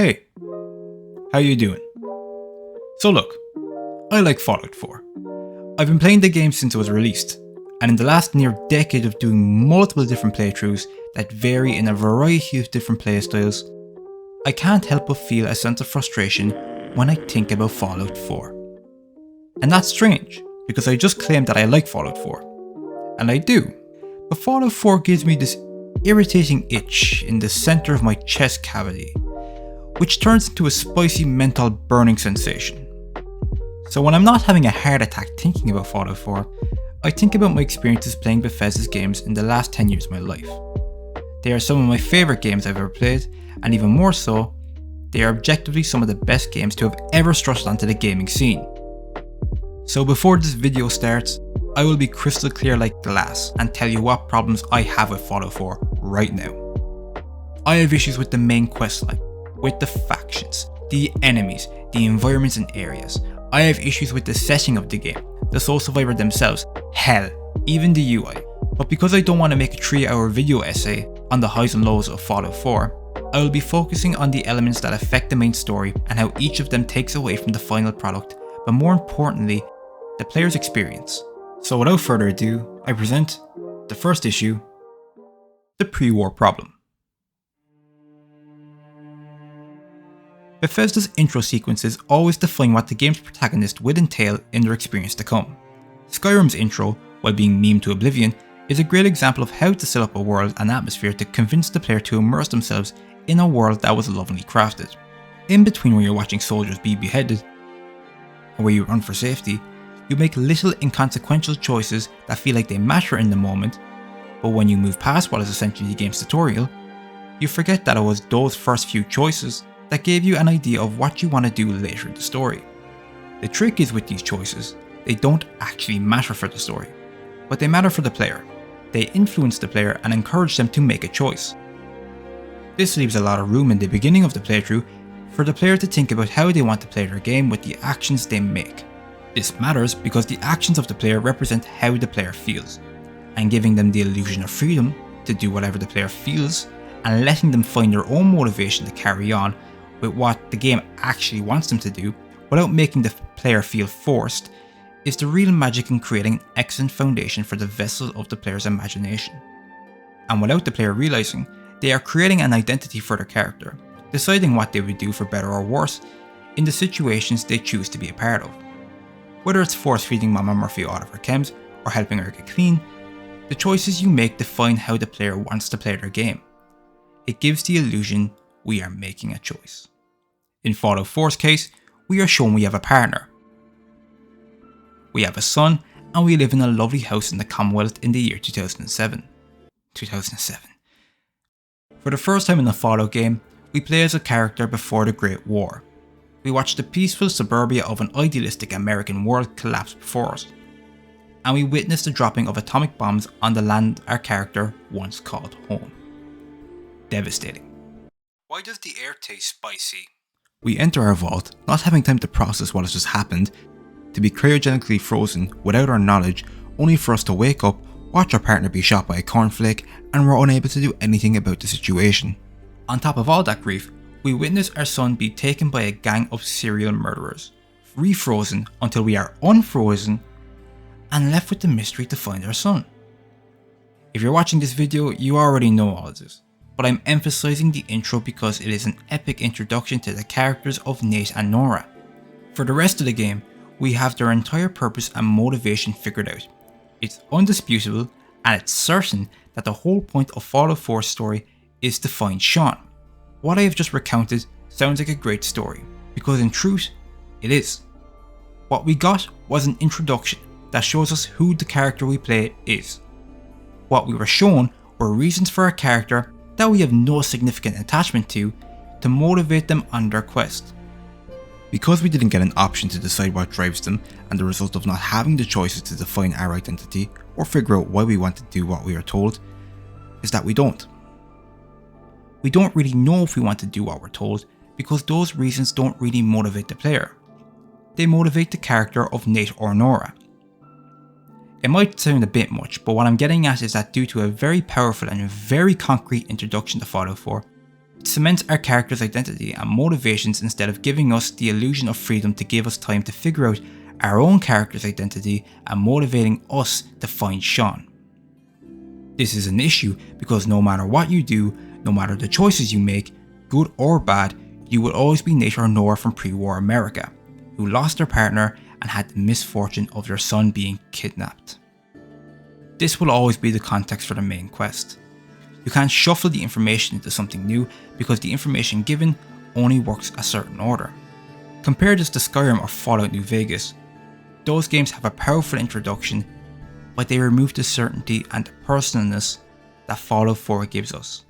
Hey, how you doing? So look, I like Fallout 4. I've been playing the game since it was released, and in the last near decade of doing multiple different playthroughs that vary in a variety of different playstyles, I can't help but feel a sense of frustration when I think about Fallout 4. And that's strange, because I just claimed that I like Fallout 4. And I do, but Fallout 4 gives me this irritating itch in the centre of my chest cavity, which turns into a spicy mental burning sensation. So when I'm not having a heart attack thinking about Fallout 4, I think about my experiences playing Bethesda's games in the last 10 years of my life. They are some of my favourite games I've ever played, and even more so, they are objectively some of the best games to have ever thrust onto the gaming scene. So before this video starts, I will be crystal clear like glass and tell you what problems I have with Fallout 4 right now. I have issues with the main questline, with the factions, the enemies, the environments and areas. I have issues with the setting of the game, the Soul Survivor themselves, hell, even the UI. But because I don't want to make a 3-hour video essay on the highs and lows of Fallout 4, I will be focusing on the elements that affect the main story and how each of them takes away from the final product, but more importantly, the player's experience. So without further ado, I present the first issue, the pre-war problem. Bethesda's intro sequences always define what the game's protagonist would entail in their experience to come. Skyrim's intro, while being memed to oblivion, is a great example of how to set up a world and atmosphere to convince the player to immerse themselves in a world that was lovingly crafted. In between where you're watching soldiers be beheaded, or where you run for safety, you make little inconsequential choices that feel like they matter in the moment, but when you move past what is essentially the game's tutorial, you forget that it was those first few choices that gave you an idea of what you want to do later in the story. The trick is with these choices, they don't actually matter for the story, but they matter for the player. They influence the player and encourage them to make a choice. This leaves a lot of room in the beginning of the playthrough for the player to think about how they want to play their game with the actions they make. This matters because the actions of the player represent how the player feels, and giving them the illusion of freedom to do whatever the player feels and letting them find their own motivation to carry on with what the game actually wants them to do without making the player feel forced is the real magic in creating an excellent foundation for the vessel of the player's imagination. And without the player realising, they are creating an identity for their character, deciding what they would do for better or worse in the situations they choose to be a part of. Whether it's force feeding Mama Murphy out of her chems or helping her get clean, the choices you make define how the player wants to play their game. It gives the illusion we are making a choice. In Fallout 4's case, we are shown we have a partner. We have a son, and we live in a lovely house in the Commonwealth in the year 2007. For the first time in a Fallout game, we play as a character before the Great War. We watch the peaceful suburbia of an idealistic American world collapse before us, and we witness the dropping of atomic bombs on the land our character once called home. Devastating. Why does the air taste spicy? We enter our vault, not having time to process what has just happened, to be cryogenically frozen without our knowledge, only for us to wake up, watch our partner be shot by a cornflake, and we're unable to do anything about the situation. On top of all that grief, we witness our son be taken by a gang of serial murderers, refrozen until we are unfrozen, and left with the mystery to find our son. If you're watching this video, you already know all of this, but I'm emphasizing the intro because it is an epic introduction to the characters of Nate and Nora. For the rest of the game, we have their entire purpose and motivation figured out. It's undisputable, and it's certain that the whole point of Fallout 4's story is to find Shaun. What I have just recounted sounds like a great story, because in truth, it is. What we got was an introduction that shows us who the character we play is. What we were shown were reasons for a character that we have no significant attachment to motivate them on their quest. Because we didn't get an option to decide what drives them, and the result of not having the choices to define our identity or figure out why we want to do what we are told, is that we don't. We don't really know if we want to do what we're told because those reasons don't really motivate the player. They motivate the character of Nate or Nora. It might sound a bit much, but what I'm getting at is that due to a very powerful and very concrete introduction to Fallout 4, It cements our character's identity and motivations instead of giving us the illusion of freedom to give us time to figure out our own character's identity and motivating us to find Shaun. This is an issue because no matter what you do, no matter the choices you make, good or bad, you will always be Nate or Nora from pre-war America, who lost their partner and had the misfortune of their son being kidnapped. This will always be the context for the main quest. You can't shuffle the information into something new because the information given only works a certain order. Compare this to Skyrim or Fallout New Vegas. Those games have a powerful introduction, but they remove the certainty and the personalness that Fallout 4 gives us.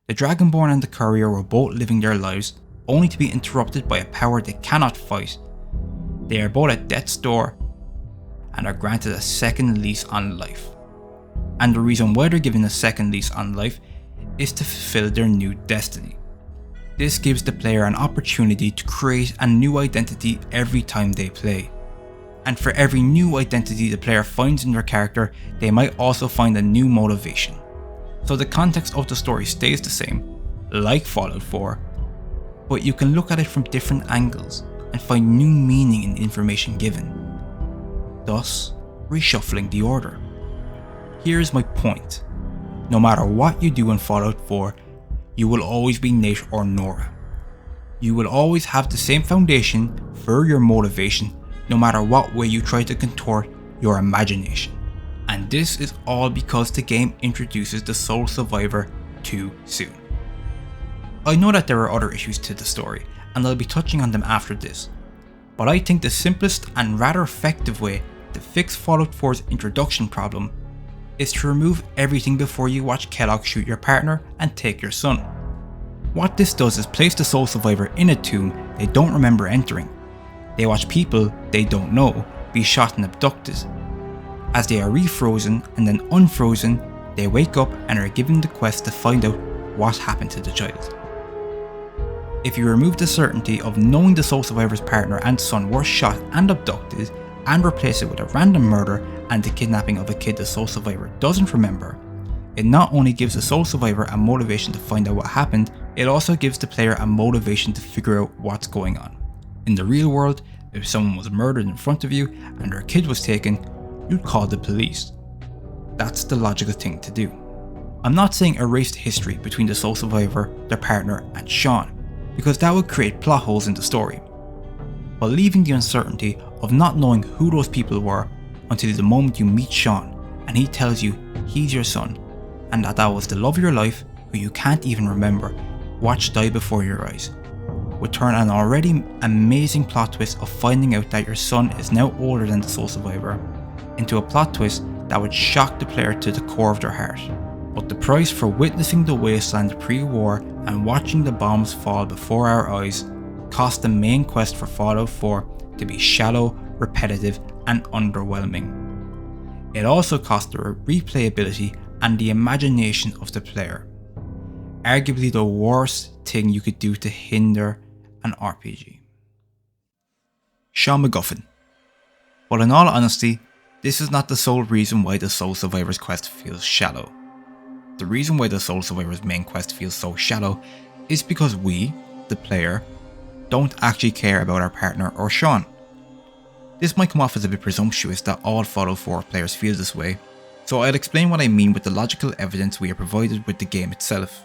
The Dragonborn and the Courier were both living their lives only to be interrupted by a power they cannot fight. They are both at death's door and are granted a second lease on life. And the reason why they're given a second lease on life is to fulfill their new destiny. This gives the player an opportunity to create a new identity every time they play. And for every new identity the player finds in their character, they might also find a new motivation. So the context of the story stays the same, like Fallout 4, but you can look at it from different angles and find new meaning in the information given, thus reshuffling the order. Here's my point. No matter what you do in Fallout 4, you will always be Nate or Nora. You will always have the same foundation for your motivation, no matter what way you try to contort your imagination. And this is all because the game introduces the sole survivor too soon. I know that there are other issues to the story, and I'll be touching on them after this, but I think the simplest and rather effective way to fix Fallout 4's introduction problem is to remove everything before you watch Kellogg shoot your partner and take your son. What this does is place the sole survivor in a tomb they don't remember entering. They watch people they don't know be shot and abducted. As they are refrozen and then unfrozen, they wake up and are given the quest to find out what happened to the child. If you remove the certainty of knowing the sole survivor's partner and son were shot and abducted and replace it with a random murder and the kidnapping of a kid the sole survivor doesn't remember, it not only gives the sole survivor a motivation to find out what happened, it also gives the player a motivation to figure out what's going on. In the real world, if someone was murdered in front of you and their kid was taken, you'd call the police. That's the logical thing to do. I'm not saying erase the history between the sole survivor, their partner, and Shaun, because that would create plot holes in the story. But leaving the uncertainty of not knowing who those people were until the moment you meet Shaun and he tells you he's your son and that was the love of your life who you can't even remember watched die before your eyes, would turn an already amazing plot twist of finding out that your son is now older than the sole survivor into a plot twist that would shock the player to the core of their heart. But the price for witnessing the wasteland pre-war and watching the bombs fall before our eyes cost the main quest for Fallout 4 to be shallow, repetitive, and underwhelming. It also cost the replayability and the imagination of the player. Arguably the worst thing you could do to hinder an RPG. Shaun MacGuffin. But in all honesty, this is not the sole reason why the Sole Survivor's quest feels shallow. The reason why the Sole Survivor's main quest feels so shallow is because we, the player, don't actually care about our partner or Shaun. This might come off as a bit presumptuous that all Fallout 4 players feel this way, so I'll explain what I mean with the logical evidence we are provided with the game itself.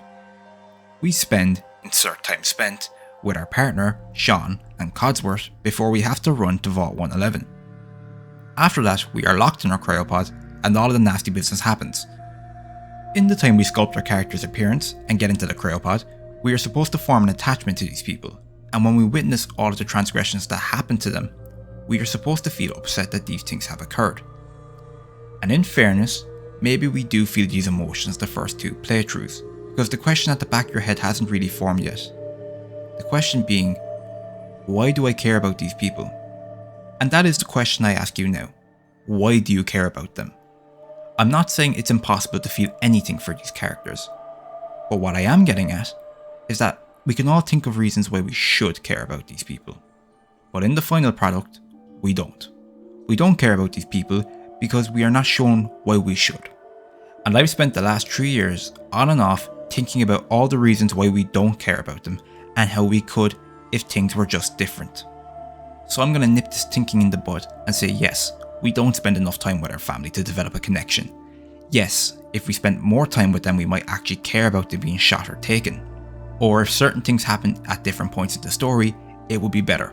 We spend, insert time spent, with our partner, Shaun, and Codsworth before we have to run to Vault 111. After that, we are locked in our cryopod and all of the nasty business happens. In the time we sculpt our character's appearance and get into the cryopod, we are supposed to form an attachment to these people, and when we witness all of the transgressions that happen to them, we are supposed to feel upset that these things have occurred. And in fairness, maybe we do feel these emotions the first two playthroughs, because the question at the back of your head hasn't really formed yet. The question being, why do I care about these people? And that is the question I ask you now. Why do you care about them? I'm not saying it's impossible to feel anything for these characters, but what I am getting at is that we can all think of reasons why we should care about these people. But in the final product, we don't. We don't care about these people because we are not shown why we should. And I've spent the last 3 years on and off thinking about all the reasons why we don't care about them and how we could if things were just different. So I'm going to nip this thinking in the bud and say yes, we don't spend enough time with our family to develop a connection. Yes, if we spent more time with them we might actually care about them being shot or taken. Or if certain things happen at different points in the story, it would be better.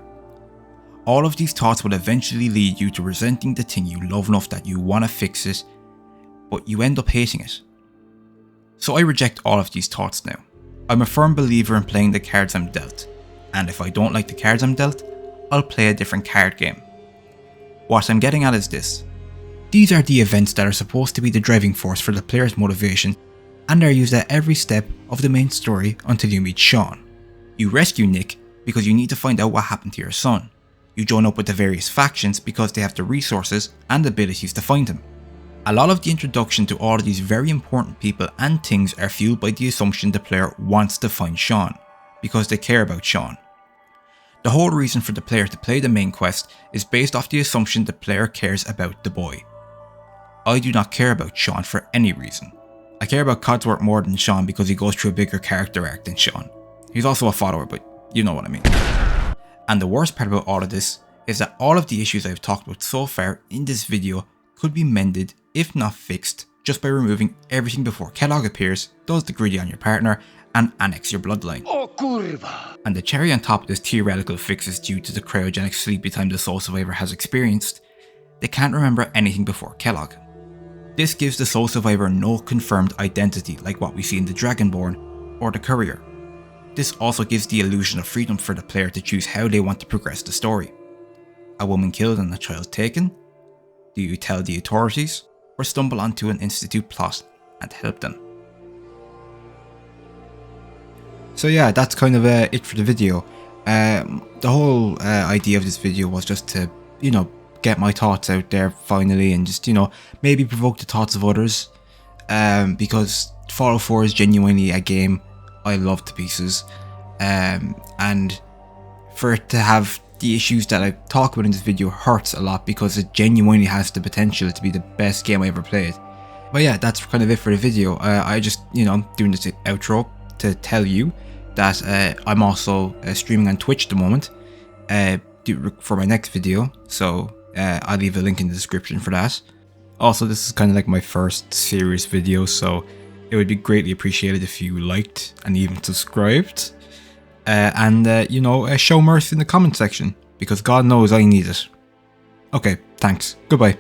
All of these thoughts will eventually lead you to resenting the thing you love enough that you want to fix it, but you end up hating it. So I reject all of these thoughts now. I'm a firm believer in playing the cards I'm dealt, and if I don't like the cards I'm dealt, I'll play a different card game. What I'm getting at is this. These are the events that are supposed to be the driving force for the player's motivation, and are used at every step of the main story until you meet Shaun. You rescue Nick because you need to find out what happened to your son. You join up with the various factions because they have the resources and abilities to find him. A lot of the introduction to all of these very important people and things are fueled by the assumption the player wants to find Shaun, because they care about Shaun. The whole reason for the player to play the main quest is based off the assumption the player cares about the boy. I do not care about Shaun for any reason. I care about Codsworth more than Shaun because he goes through a bigger character arc than Shaun. He's also a follower, but you know what I mean. And the worst part about all of this is that all of the issues I've talked about so far in this video could be mended, if not fixed, just by removing everything before Kellogg appears, does the greedy on your partner, and annex your bloodline. Oh, curva. And the cherry on top of this theoretical fix is due to the cryogenic sleepy time the soul survivor has experienced. They can't remember anything before Kellogg. This gives the soul survivor no confirmed identity like what we see in the Dragonborn or the Courier. This also gives the illusion of freedom for the player to choose how they want to progress the story. A woman killed and a child taken? Do you tell the authorities, or stumble onto an institute plot and help them? So yeah, that's kind of it for the video. The whole idea of this video was just to, get my thoughts out there finally, and just, maybe provoke the thoughts of others. Because Fallout 4 is genuinely a game I love to pieces. And for it to have the issues that I talk about in this video hurts a lot, because it genuinely has the potential to be the best game I ever played. But yeah, that's kind of it for the video. I just, I'm doing this outro to tell you that I'm also streaming on Twitch at the moment for my next video, so I'll leave a link in the description for that. Also, this is kind of like my first serious video, so it would be greatly appreciated if you liked and even subscribed. And show mercy in the comment section, because God knows I need it. Okay, thanks. Goodbye.